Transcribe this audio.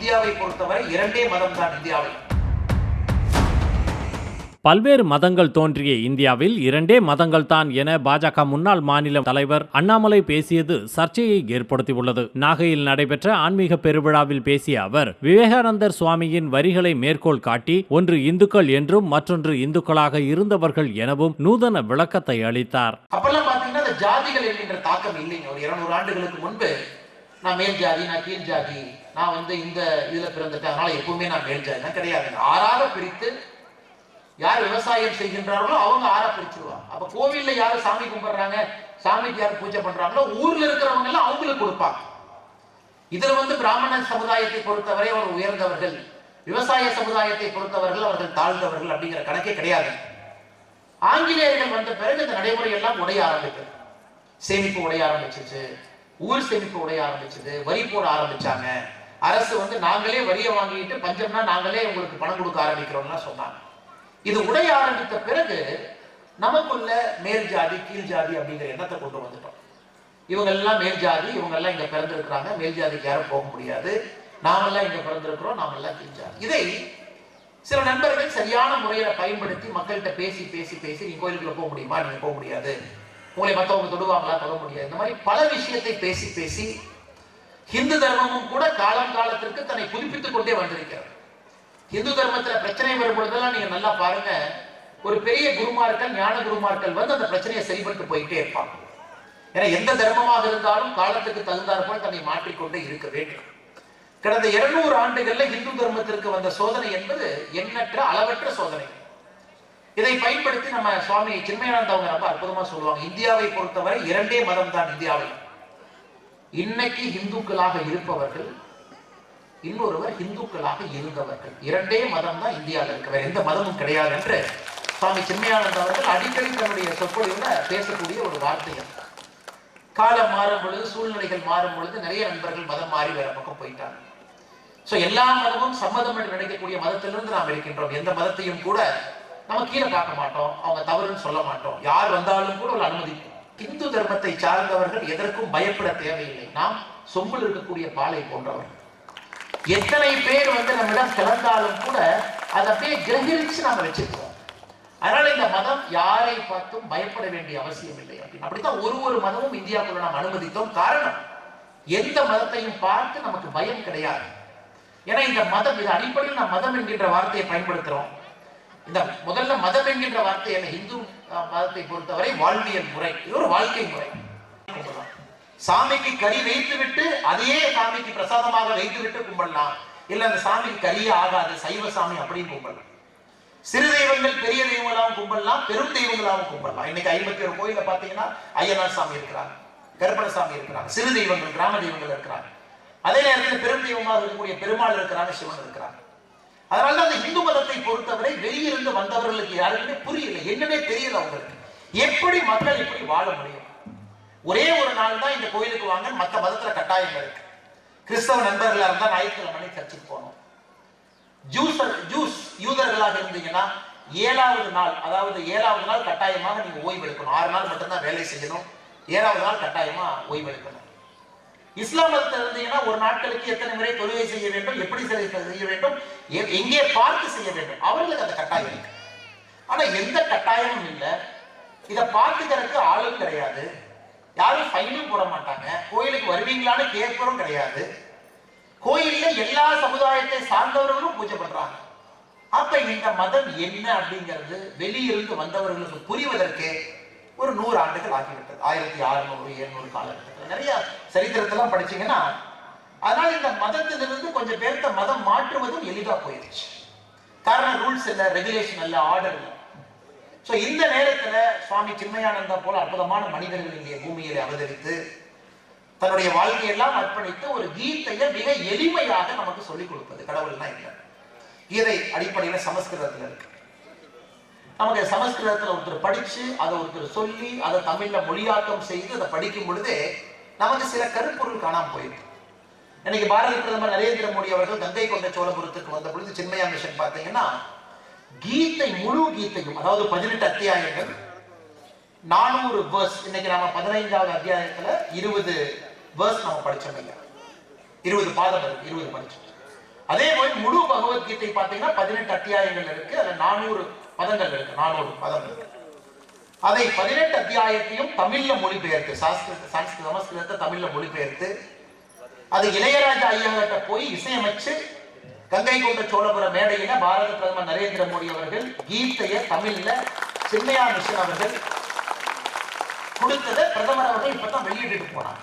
இந்தியாவை பொறுத்தவரை இரண்டே மதம் தான் இந்தியாவில். பல்வேறு மதங்கள் தோன்றிய இந்தியாவில் இரண்டே மதங்கள் தான் என பாஜக முன்னாள் மாநில தலைவர் அண்ணாமலை பேசியது சர்ச்சையை ஏற்படுத்தியுள்ளது. நாகையில் நடைபெற்ற ஆன்மீக பெருவிழாவில் பேசிய அவர், விவேகானந்தர் சுவாமியின் வரிகளை மேற்கோள் காட்டி ஒன்று இந்துக்கள் என்றும் மற்றொன்று இந்துக்களாக இருந்தவர்கள் எனவும் நூதன விளக்கத்தை அளித்தார். அப்பெல்லாம் பாத்தீங்கன்னா அந்த ஜாதிகள் என்கின்ற தாக்கம் இல்லைங்க. ஒரு 200 ஆண்டுகளுக்கு முன்பு நான் மேல் ஜாதி, நான் கீழ் ஜாதி, நான் இந்த இதுல பிறந்துட்டேன், அதனால எப்பவுமே நான் மேல் ஜாதி கிடையாது. ஆறாக பிரித்து யார் விவசாயம் செய்கின்றார்களோ அவங்க ஆறா பிரிச்சிருவாங்க. அப்ப கோவில்ல யாரு சாமி கும்பிடுறாங்க, சாமிக்கு யாரு பூஜை பண்றாங்களோ ஊர்ல இருக்கிறவங்க எல்லாம் அவங்களுக்கு கொடுப்பாங்க. இதுல பிராமண சமுதாயத்தை பொறுத்தவரை அவர் உயர்ந்தவர்கள், விவசாய சமுதாயத்தை பொறுத்தவர்கள் அவர்கள் தாழ்ந்தவர்கள் அப்படிங்கிற கணக்கே கிடையாது. ஆங்கிலேயர்கள் வந்த பிறகு இந்த நடைமுறை எல்லாம் உடைய ஆரம்பிக்கிறது. சேமிப்பு உடைய ஆரம்பிச்சிச்சு, ஊர் சேமிப்பு உடைய ஆரம்பிச்சது, வரி போட ஆரம்பிச்சாங்க. அரசு நாங்களே வரியை வாங்கிட்டு பஞ்சம்னா நாங்களே உங்களுக்கு பணம் கொடுக்க ஆரம்பிக்கிறோம்னா சொன்னாங்க. இது உடைய ஆரம்பித்த பிறகு நமக்குள்ள மேல் ஜாதி கீழ் ஜாதி அப்படிங்கிற எண்ணத்தை கொண்டு வந்துட்டோம். இவங்க எல்லாம் மேல் ஜாதி, இவங்க எல்லாம் இங்க பிறந்திருக்கிறாங்க, மேல் ஜாதிக்கு யாரும் போக முடியாது, நாமெல்லாம் இங்க பிறந்திருக்கிறோம், நாமெல்லாம் கீழ் ஜாதி. இதை சில நண்பர்கள் சரியான முறையில பயன்படுத்தி மக்கள்கிட்ட பேசி பேசி பேசி நீங்க கோயிலுக்குள்ள போக முடியுமா, நீங்க போக முடியாது, உங்களை மற்றவங்க தொடுவாங்களா, தொட முடியாது, இந்த மாதிரி பல விஷயத்தை பேசி பேசி ஹிந்து தர்மமும் கூட காலம் காலத்திற்கு தன்னை புதுப்பித்துக் கொண்டே வந்திருக்கிறது. இந்து தர்மத்துல பிரச்சனை வரும்பொழுதெல்லாம் நீங்க நல்லா பாருங்க, ஒரு பெரிய குருமார்கள், ஞான குருமார்கள் அந்த பிரச்சனையை சரிபட்டு போயிட்டே இருப்பாங்க. ஏன்னா எந்த தர்மமாக இருந்தாலும் காலத்துக்கு தகுந்தாற் போல் தன்னை மாற்றிக்கொண்டே இருக்க வேண்டும். கடந்த 200 ஆண்டுகள்ல இந்து தர்மத்திற்கு வந்த சோதனை என்பது எண்ணற்ற அளவற்ற சோதனை. இதை பயன்படுத்தி நம்ம சுவாமி சின்மயானந்த அவங்க ரொம்ப அற்புதமா சொல்லுவாங்க, இந்தியாவை பொறுத்தவரை இரண்டே மதம் தான் இந்தியாவில். இன்னைக்கு இந்துக்களாக இருப்பவர்கள், இன்னொருவர் இந்துக்களாக இருந்தவர்கள். இரண்டே மதம் தான் இந்தியாவில் இருக்க, வேற எந்த மதமும் கிடையாது என்று சுவாமி சின்மயானந்த அவர்கள் அடிக்கடி தன்னுடைய சொற்பொழிவுல பேசக்கூடிய ஒரு வார்த்தைகள். காலம் மாறும் பொழுது, சூழ்நிலைகள் மாறும் பொழுது நிறைய நண்பர்கள் மதம் மாறி வேற பக்கம் போயிட்டாங்க. எல்லா மதமும் சம்மதம் என்று நினைக்கக்கூடிய மதத்திலிருந்து நாம் இருக்கின்றோம். எந்த மதத்தையும் கூட நம்ம கீழே பார்க்க மாட்டோம், அவங்க தவறுன்னு சொல்ல மாட்டோம், யார் வந்தாலும் கூட ஒரு அனுமதிப்போம். இந்து தர்மத்தை சார்ந்தவர்கள் எதற்கும் பயப்பட தேவையில்லை. நாம் சொம்பில் இருக்கக்கூடிய பாலை போன்றவர்கள். எத்தனை பேர் நம்மிடம் கலந்தாலும் கூட அதை அப்படியே கிரகிச்சு நாம வச்சிருக்கோம். அதனால இந்த மதம் யாரை பார்த்தும் பயப்பட வேண்டிய அவசியம் இல்லை. அப்படித்தான் ஒரு மதமும் இந்தியாவுக்குள்ள நாம் அனுமதித்தோம். காரணம், எந்த மதத்தையும் பார்த்து நமக்கு பயம் கிடையாது. ஏன்னா இந்த மதம், இது அடிப்படையில் நாம் மதம் என்கின்ற வார்த்தையை பயன்படுத்துறோம். இந்த முதல்ல மதம் என்கின்ற வார்த்தை என்ன, இந்து மதத்தை பொறுத்தவரை வாழ்வியல் முறை, இது ஒரு வாழ்க்கை முறை. சாமிக்கு கறி வைத்து விட்டு அதையே சாமிக்கு பிரசாதமாக வைத்து விட்டு கும்பிடலாம், இல்ல அந்த சாமிக்கு கறியே ஆகாது, சைவ சாமி அப்படின்னு கும்பிடலாம். சிறு தெய்வங்கள் பெரிய தெய்வங்களாகவும் கும்பிடலாம், பெரும் தெய்வங்களாகவும் கும்பிடலாம். இன்னைக்கு 51 கோயில பாத்தீங்கன்னா ஐயனார் சாமி இருக்கிறாங்க, கருப்பணசாமி இருக்கிறாங்க, சிறு தெய்வங்கள் கிராம தெய்வங்கள் இருக்கிறாங்க. அதே நேரத்தில் பெரும் தெய்வமாக இருக்கக்கூடிய பெருமாள் இருக்கிறாங்க, சிவன் இருக்கிறாங்க. அதனால அந்த இந்து மதத்தை பொறுத்தவரை வெளியிருந்து வந்தவர்களுக்கு யாருக்குமே புரியல, என்னன்னே தெரியல அவங்களுக்கு. எப்படி மக்கள் இப்படி வாழ முடியும்? ஒரே ஒரு நாள் தான் இந்த கோயிலுக்கு வாங்க, மற்ற மதத்துல கட்டாயம் இருக்கு. கிறிஸ்தவ நண்பர்களா இருந்தா ஞாயிற்றுக்கிழமை சர்ச்சுக்கு போகணும். ஜூஸ் யூதர்களாக இருந்தீங்கன்னா 7வது நாள், அதாவது 7வது நாள் கட்டாயமாக நீங்க ஓய்வு எடுக்கணும். 6 நாள் மட்டும்தான் வேலை செய்யணும், 7வது நாள் கட்டாயமா ஓய்வு எடுக்கணும். இஸ்லாம் மதத்தில் இருந்தீங்கன்னா ஒரு நாட்களுக்கு எத்தனை முறை தொழுகை செய்ய வேண்டும், எப்படி செய்ய வேண்டும், எங்கே பார்த்து செய்ய வேண்டும், அவர்களுக்கு அந்த கட்டாயம் இருக்கு. ஆனா எந்த கட்டாயமும் இல்லை. இதை பார்த்துக்கிறதுக்கு ஆளும் கிடையாது, யாரும் ஃபைனும் போட மாட்டாங்க, கோயிலுக்கு வருவீங்களான்னு கேட்பதும் கிடையாது. கோயில்ல எல்லா சமுதாயத்தை சார்ந்தவர்களும் பூஜை பண்றாங்க. அப்ப இந்த மதம் என்ன அப்படிங்கிறது வெளியிருந்து வந்தவர்களுக்கு புரிவதற்கு ஒரு 100 ஆண்டுகள் ஆகிவிட்டது. 1600 700 காலகட்டத்தில் நிறைய சரித்திரத்தெல்லாம் படிச்சீங்கன்னா, அதனால இந்த மதத்திலிருந்து கொஞ்சம் பேர்த்த மதம் மாற்றுவதும் எளிதா போயிடுச்சு. காரணம், ரூல்ஸ் இல்ல, ரெகுலேஷன் இல்ல, ஆர்டர் இல்லை. இந்த நேரத்துல சுவாமி சின்மயானந்தா போல அற்புதமான மனிதர்கள் இங்கே பூமியிலே அவதரித்து தன்னுடைய வாழ்க்கையெல்லாம் அர்ப்பணித்து ஒரு கீதையை மிக எளிமையாக நமக்கு சொல்லிக் கொடுப்பது. கடவுள்னா இல்லை, கீதை அடிப்படையில சமஸ்கிருதத்துல இருக்கு. நமக்கு சமஸ்கிருதத்துல ஒருத்தர் படிச்சு அதை ஒருத்தர் சொல்லி அதை தமிழ்ல மொழியாக்கம் செய்து அதை படிக்கும் பொழுதே நமக்கு சில கருப்பொருள் காணாம போயிருக்கு. இன்னைக்கு பாரத பிரதமர் நரேந்திர மோடி அவர்கள் கங்கை கொண்ட சோழபுரத்துக்கு வந்த பொழுது சின்மயா மிஷன் பார்த்தீங்கன்னா கீதை முழு கீதையும், அதாவது 18 அத்தியாயங்கள், 400 வேர்ஸ். இன்னைக்கு நாம 15வது அத்தியாயத்துல 20 வேர்ஸ் நம்ம படிச்சோம். 20 பாதம் 20 படிச்சோம். அதே போல் முழு பகவத்கீதை பார்த்தீங்கன்னா 18 அத்தியாயங்கள் இருக்கு. அதுல 400 பதங்கள் இருக்கு. 400 பதங்கள். அதை 18 அத்தியாயத்தையும் தமிழ்ல மொழிபெயர்த்து, சமஸ்கிருதத்தை தமிழ்ல மொழிபெயர்த்து, அது இளையராஜா ஐயா கிட்ட போய் இசையமைச்சு கங்கை கொண்ட சோழபுர மேடையில பாரத பிரதமர் நரேந்திர மோடி அவர்கள் கீதைய தமிழ்ல சின்மயா மிஷன் அவர்கள் கொடுத்ததை பிரதமர் அவர்கள் இப்பதான் வெளியிட்டு போனாங்க.